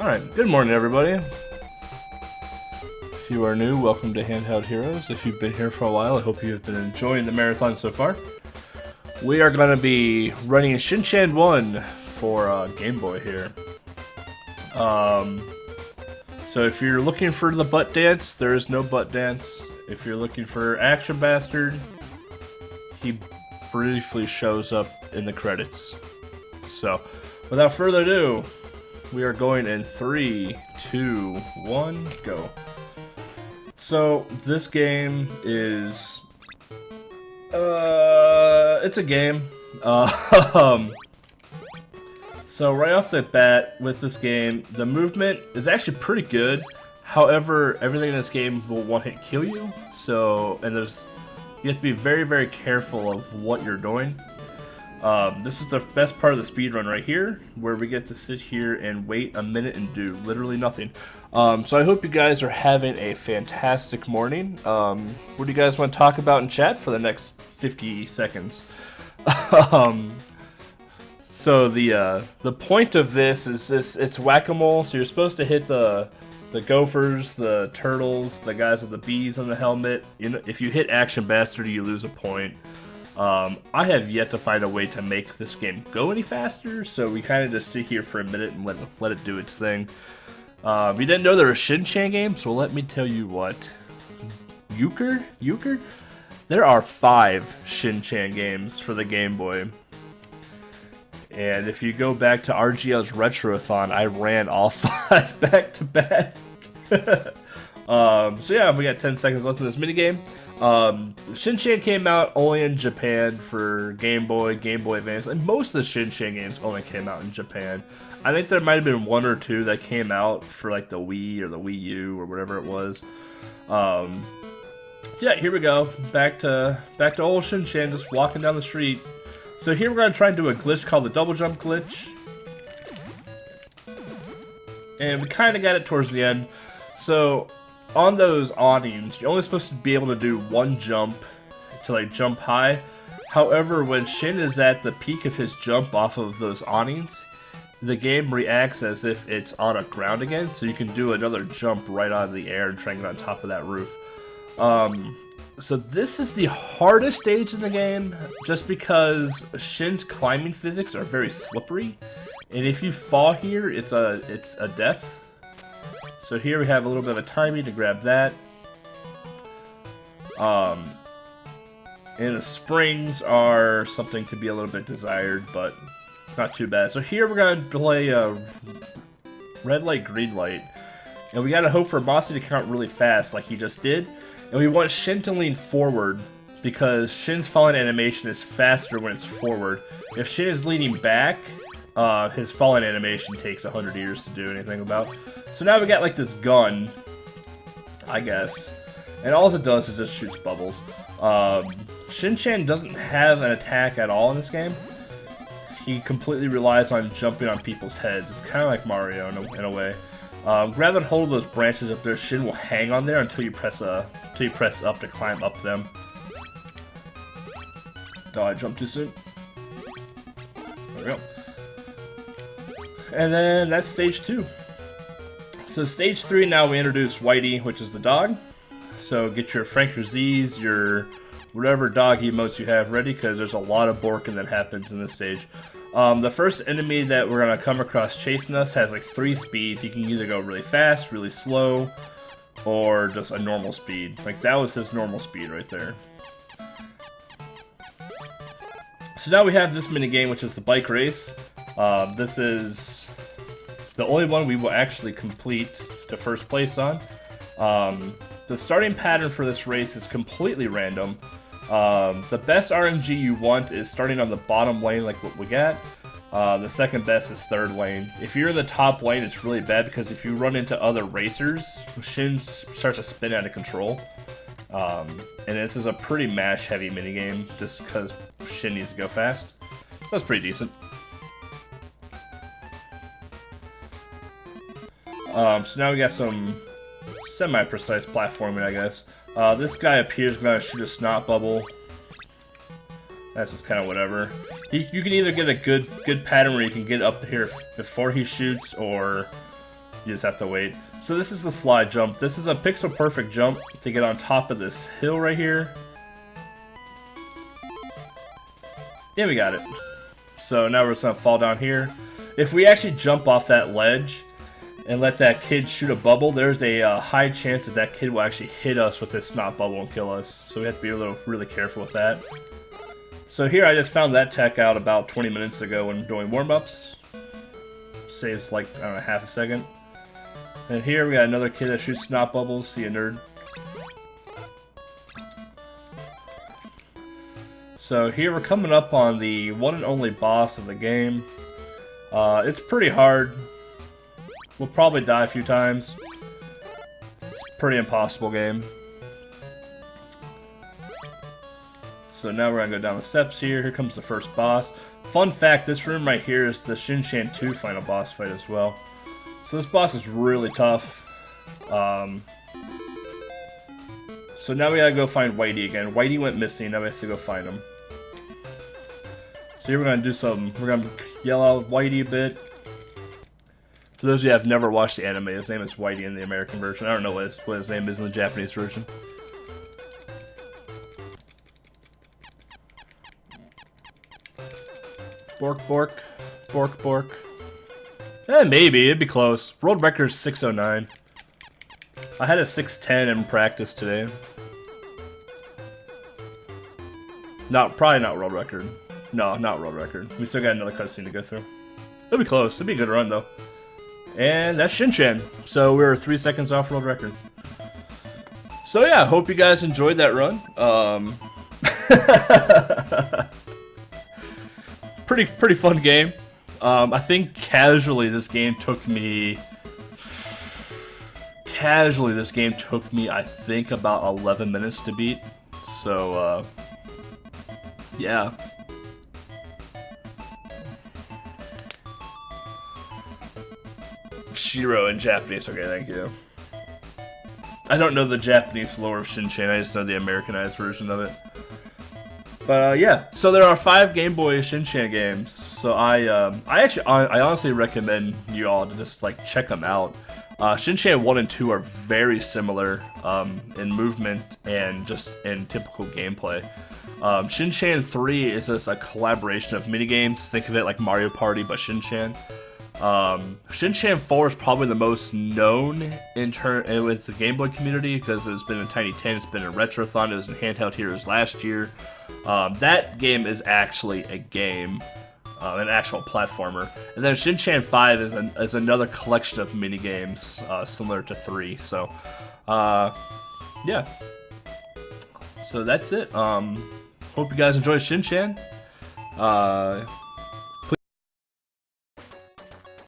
Alright, good morning everybody. If you are new, welcome to Handheld Heroes. If you've been here for a while, I hope you have been enjoying the marathon so far. We are going to be running Shin-chan 1 for Game Boy here. So if you're looking for the butt dance, there is no butt dance. If you're looking for Action Bastard, he briefly shows up in the credits. So, without further ado, we are going in 3, 2, 1, go. So, this game is... it's a game. So right off the bat with this game, the movement is actually pretty good. However, everything in this game will one-hit kill you. So, and you have to be very, very careful of what you're doing. This is the best part of the speedrun right here, where we get to sit here and wait a minute and do literally nothing. So I hope you guys are having a fantastic morning. What do you guys want to talk about in chat for the next 50 seconds? So the point of this is it's whack-a-mole. So you're supposed to hit the gophers, the turtles, the guys with the bees on the helmet. You know, if you hit Action Bastard, you lose a point. I have yet to find a way to make this game go any faster, so we kind of just sit here for a minute and let it do its thing. You didn't know there were Shin-chan games? Well, let me tell you what. Euchre? There are 5 Shin-chan games for the Game Boy. And if you go back to RGL's Retrothon, I ran all 5 back to back. So yeah, we got 10 seconds left in this minigame. Shin-chan came out only in Japan for Game Boy, Game Boy Advance, and most of the Shin-chan games only came out in Japan. I think there might have been 1 or 2 that came out for like the Wii or the Wii U or whatever it was. So yeah, here we go. Back to old Shin-chan, just walking down the street. So here we're going to try and do a glitch called the double jump glitch. And we kind of got it towards the end. So on those awnings, you're only supposed to be able to do 1 jump to like jump high. However, when Shin is at the peak of his jump off of those awnings, the game reacts as if it's on a ground again. So you can do another jump right out of the air and try and get on top of that roof. So this is the hardest stage in the game, just because Shin's climbing physics are very slippery, and if you fall here, it's a death. So here we have a little bit of a timing to grab that. And the springs are something to be a little bit desired, but not too bad. So here we're gonna play red light, green light, and we gotta hope for Mossy to count really fast, like he just did. And we want Shin to lean forward, because Shin's falling animation is faster when it's forward. If Shin is leaning back, his falling animation takes 100 years to do anything about. So now we got like this gun, I guess. And all it does is just shoots bubbles. Shin-chan doesn't have an attack at all in this game. He completely relies on jumping on people's heads. It's kind of like Mario in a way. Grab and hold those branches up there. Shin will hang on there until you press up to climb up them. Oh, I jumped too soon. There we go. And then that's stage 2. So stage 3, now we introduce Whitey, which is the dog. So get your Frank or Z's, your whatever dog emotes you have ready, because there's a lot of borking that happens in this stage. The first enemy that we're going to come across chasing us has like 3 speeds. He can either go really fast, really slow, or just a normal speed. Like that was his normal speed right there. So now we have this minigame, which is the bike race. This is the only one we will actually complete to first place on. The starting pattern for this race is completely random. The best RNG you want is starting on the bottom lane like what we got. The second best is third lane. If you're in the top lane, it's really bad, because if you run into other racers, Shin starts to spin out of control. And this is a pretty mash heavy minigame, just because Shin needs to go fast. So that's pretty decent. So now we got some semi-precise platforming, I guess. This guy appears going to shoot a snot bubble. That's just kind of whatever. You can either get a good pattern where you can get up here before he shoots, or You just have to wait. So this is the slide jump. This is a pixel perfect jump to get on top of this hill right here. Yeah, we got it. So now we're just gonna fall down here. If we actually jump off that ledge and let that kid shoot a bubble, there's a high chance that that kid will actually hit us with his snot bubble and kill us. So we have to be really careful with that. So here I just found that tech out about 20 minutes ago when doing warm-ups. Saves like, I don't know, half a second. And here we got another kid that shoots snot bubbles. See a nerd. So here we're coming up on the one and only boss of the game. It's pretty hard. We'll probably die a few times. It's a pretty impossible game. So now we're gonna go down the steps here. Here comes the first boss. Fun fact, this room right here is the Shin-chan 2 final boss fight as well. So this boss is really tough. So now we gotta go find Whitey again. Whitey went missing, now we have to go find him. So here we're gonna yell out Whitey a bit. For those of you who have never watched the anime, his name is Whitey in the American version. I don't know what his name is in the Japanese version. Bork, bork. Bork, bork. Maybe. It'd be close. World record is 609. I had a 610 in practice today. Probably not world record. No, not world record. We still got another cutscene to go through. It'll be close. It'll be a good run, though. And that's Shin-chan. So we're 3 seconds off world record. So yeah, hope you guys enjoyed that run. Pretty fun game. I think casually this game took me, I think, about 11 minutes to beat. So, yeah. Shiro in Japanese. Okay, thank you. I don't know the Japanese lore of Shin-chan, I just know the Americanized version of it. But yeah, so there are 5 Game Boy Shin-chan games. So I honestly recommend you all to just like check them out. Shin-chan 1 and 2 are very similar in movement and just in typical gameplay. Shin-chan 3 is just a collaboration of minigames. Think of it like Mario Party, but Shin-chan. Shin-chan 4 is probably the most known with the Game Boy community because it's been in Tiny 10, it's been in Retrothon, it was in Handheld Heroes last year. That game is actually a game, an actual platformer. And then Shin-chan 5 is another collection of minigames similar to 3. So, yeah. So that's it. Hope you guys enjoy Shin-chan.